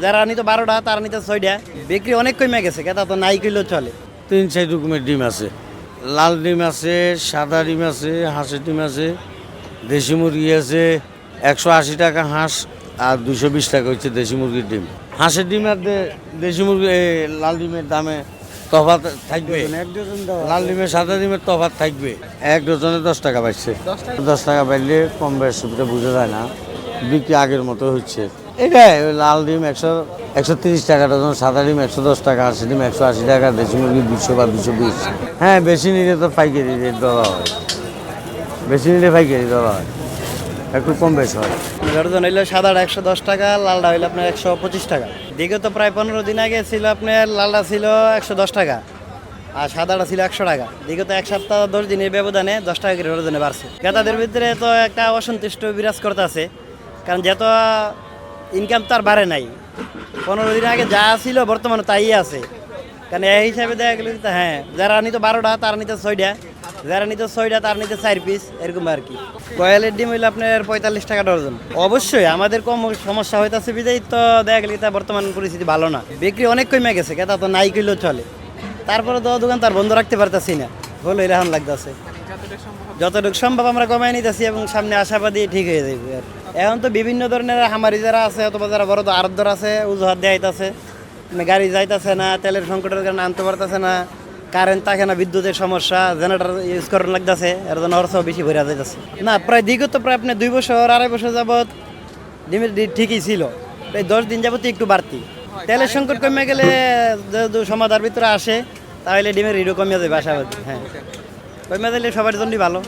যারা নিত 12টা তারা নিত 6টা। বিক্রি অনেক কমে গেছে, কেতা তো নাই কইলেও চলে। 3-4 রকমের ডিম আছে, লাল ডিম আছে, সাদা ডিম আছে, হাঁসের ডিম আছে, দেশি মুরগি আছে। 180 টাকা হাঁস আর 220 টাকা হচ্ছে দেশি মুরগির ডিম। হাঁসের ডিম আর দেশি মুরগি লাল ডিমের দামে তফাৎ থাকবে। লাল ডিমের সাদা ডিমের তফাৎ থাকবে। 1 ডজনে 10 টাকা বাড়ছে। 10 টাকা বাড়লে কম বেশ বোঝা যায় না, বিক্রি আগের মতো হচ্ছে। এটাই লাল ডিম 130 টাকা ডজন, সাদা ডিম 110 টাকা, হাঁসের ডিম 180 টাকা, দেশি মুরগি 200 বা 220। হ্যাঁ, বেশি নিলে তো পাইকারি রেট দেওয়া হয়, বেশি নিলে পাইকারি দেওয়া হয়, একটু কম বেশ হয়। ডজন হইলো সাদাটা 110 টাকা, লালটা হইলো আপনার 125 টাকা। বিগত প্রায় 15 দিন আগে ছিল আপনার লালটা ছিল 110 টাকা আর সাদাটা ছিল 100 টাকা। বিগত 1 সপ্তাহ 10 দিনের ব্যবধানে 10 টাকা করে ডজনে বাড়ছে। ক্রেতাদের ভিতরে তো একটা অসন্তুষ্ট বিরাজ করতে আছে, কারণ যত ইনকাম তো আর বাড়ে নাই। 15 দিন আগে যা ছিল বর্তমানে তাই আছে, কারণ এই হিসাবে দেখা গেলে হ্যাঁ, যারা নিত 12টা তারা নিত 6টা, যারা নিত 6টা তার নিতে 4 পিস, এরকম আর কি। কয়েলের ডিম হইলে আপনার 45 টাকা ডজন। অবশ্যই আমাদের কম সমস্যা হইতেছে বিদায় তো দেখা গেলে তা বর্তমান পরিস্থিতি ভালো না, বিক্রি অনেক কমে গেছে, কেতা তো নাই কইলেও চলে। তারপরে তো দোকান তার বন্ধ রাখতে পারতেছি না, হলো এরকম লাগতেছে। যতটুকু সম্ভব আমরা কমাই নিতেছি এবং সামনে আশাবাদী ঠিক হয়ে যাবে। আর এখন তো বিভিন্ন ধরনের হামারি যারা আছে অথবা যারা বড় আরতদার আছে অজুহাত দেয়াইতেছে, গাড়ি যাইতেছে না, তেলের সংকটের কারণে আনতে পারতেছে না, কারেন্ট থাকে না, বিদ্যুতের সমস্যা, জেনারেটর ইউজ করার লাগতেছে, এর জন্য খরচ বেশি ভরে যাইতেছে। না, প্রায় বিগত প্রায় আপনি 2 বছর 2.5 বছর যাবৎ ডিমের ঠিকই ছিল, প্রায় 10 দিন যাবত একটু বাড়তি। তেলের সংকট কমে গেলে যদি সমাধার ভিতরে আসে তাহলে ডিমের রিডও কমে যাবে আশাবাদী। হ্যাঁ, কমে দিলে সবার জন্যই ভালো।